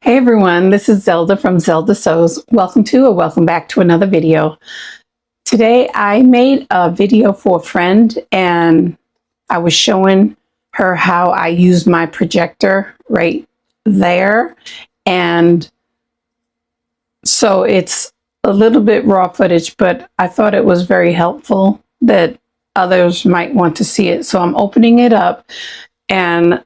Hey everyone, this is Zelda from Zelda Sews. Welcome to or welcome back to another video. Today I made a video for a friend and I was showing her how I use my projector right there. And so it's a little bit raw footage, but I thought it was very helpful that others might want to see it. So I'm opening it up and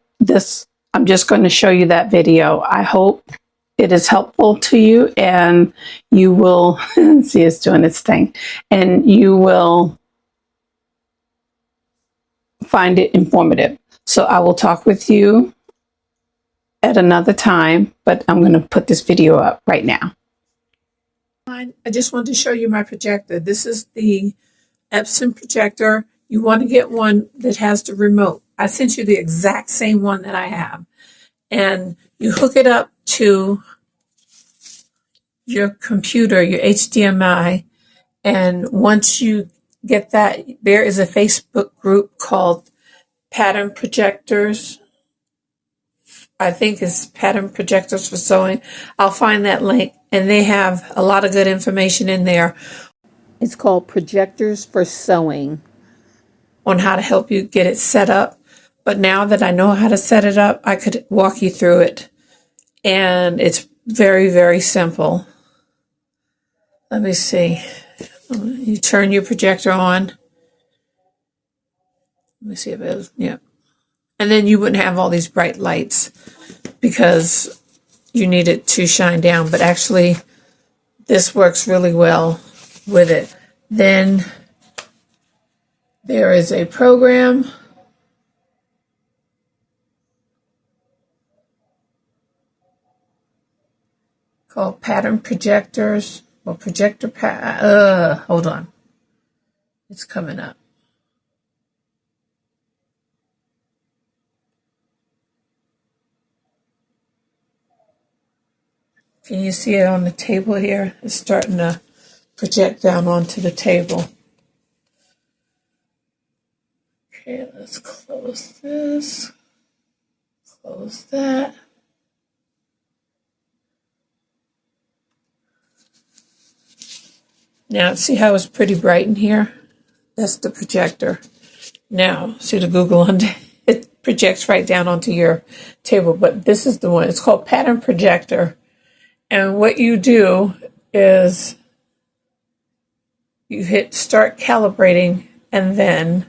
I'm just going to show you that video. I hope it is helpful to you and you will see it's doing its thing and you will find it informative. So I will talk with you at another time, but I'm going to put this video up right now. I just wanted to show you my projector. This is the Epson projector. You want to get one that has the remote. I sent you the exact same one that I have. And you hook it up to your computer, your HDMI, and once you get that, there is a Facebook group called Pattern Projectors. I think it's Pattern Projectors for Sewing. I'll find that link, and they have a lot of good information in there. It's called Projectors for Sewing on how to help you get it set up. But now that I know how to set it up, I could walk you through it. And it's very, very simple. Let me see. You turn your projector on. Let me see if it was, yeah. And then you wouldn't have all these bright lights because you need it to shine down. But actually, this works really well with it. Then there is a program called Pattern Projectors. Well, hold on. It's coming up. Can you see it on the table here? It's starting to project down onto the table. Okay, let's close this. Close that. Now, see how it's pretty bright in here? That's the projector. Now, see the Google under it projects right down onto your table, but this is the one. It's called Pattern Projector. And what you do is you hit Start Calibrating, and then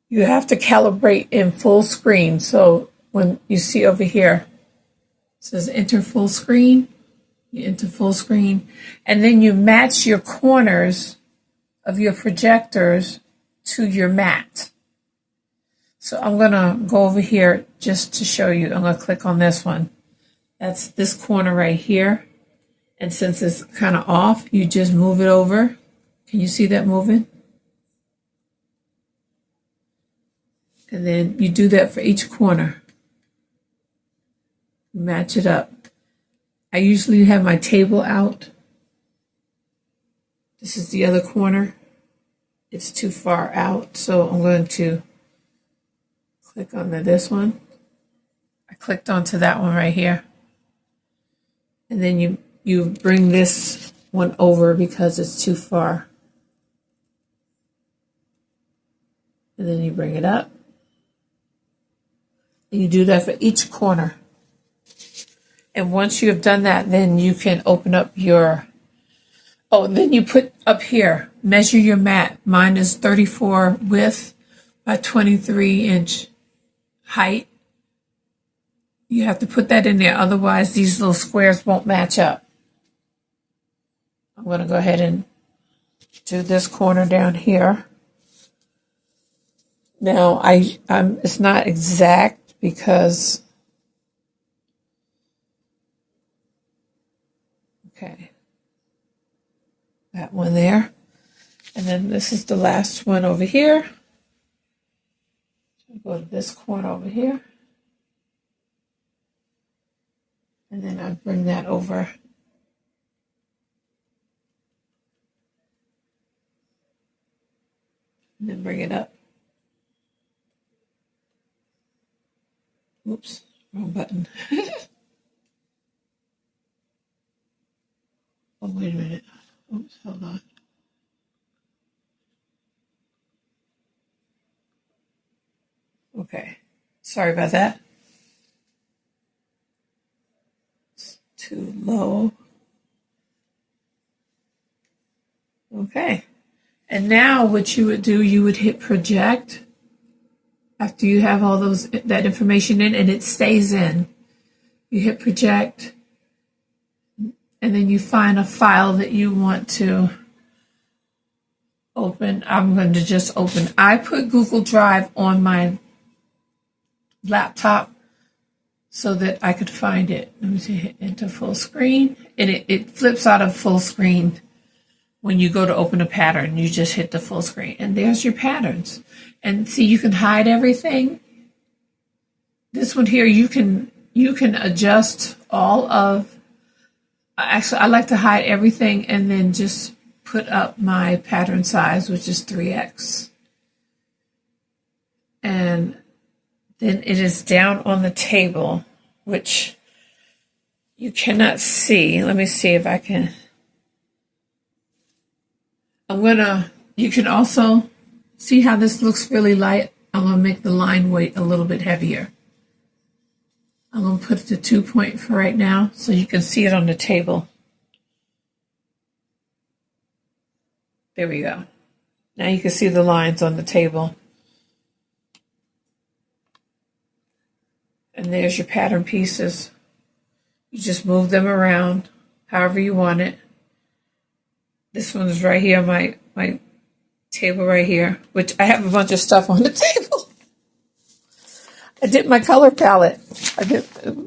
you have to calibrate in full screen. So when you see over here, it says Enter Full Screen. You enter full screen, and then you match your corners of your projectors to your mat. So I'm going to go over here just to show you. I'm going to click on this one. That's this corner right here. And since it's kind of off, you just move it over. Can you see that moving? And then you do that for each corner. Match it up. I usually have my table out. This is the other corner. It's too far out, so I'm going to click on this one. I clicked onto that one right here. And then you bring this one over because it's too far. And then you bring it up. And you do that for each corner. And once you have done that, then you can open up your, then you put up here, measure your mat. Mine is 34 width by 23 inch height. You have to put that in there, otherwise these little squares won't match up. I'm going to go ahead and do this corner down here. Now, it's not exact because, okay, that one there. And then this is the last one over here. I'll go to this corner over here. And then I bring that over. And then bring it up. Oops, wrong button. Oh, wait a minute. Oops, hold on. Okay. Sorry about that. It's too low. Okay. And now what you would do, you would hit project after you have all that information in, and it stays in. You hit project, and then you find a file that you want to open. I'm going to just open. I put Google Drive on my laptop so that I could find it. Let me see, hit enter full screen, and it flips out of full screen. When you go to open a pattern, you just hit the full screen, and there's your patterns. And see, you can hide everything. This one here, you can adjust all of. Actually, I like to hide everything and then just put up my pattern size, which is 3x. And then it is down on the table, which you cannot see. Let me see if I can. You can also see how this looks really light. I'm going to make the line weight a little bit heavier. I'm going to put it to 2 point for right now so you can see it on the table. There we go. Now you can see the lines on the table. And there's your pattern pieces. You just move them around however you want it. This one is right here, my table right here, which I have a bunch of stuff on the table. I did my color palette.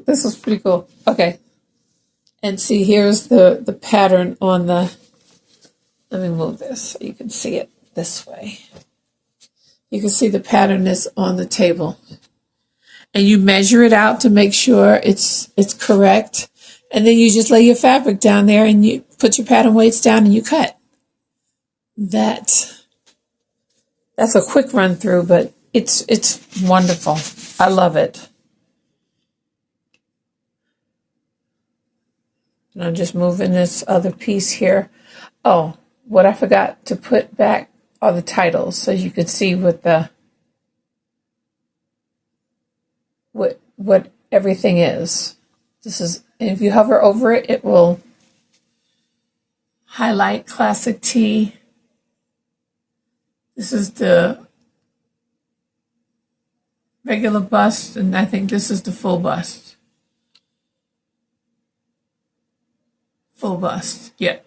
This is pretty cool. Okay. And see, here's the pattern on the, let me move this so you can see it this way. You can see the pattern is on the table. And you measure it out to make sure it's correct. And then you just lay your fabric down there and you put your pattern weights down and you cut. That's a quick run through, but it's wonderful. I love it. And I'm just moving this other piece here. Oh, what I forgot to put back are the titles so you could see what everything is. This is, if you hover over it, it will highlight Classic T. This is the regular bust, and I think this is the full bust. Full bust, yeah.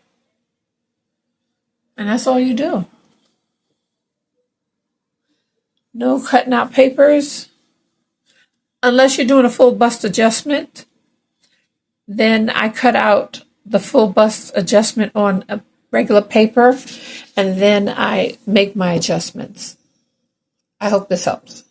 And that's all you do. No cutting out papers. Unless you're doing a full bust adjustment, then I cut out the full bust adjustment on a regular paper, and then I make my adjustments. I hope this helps.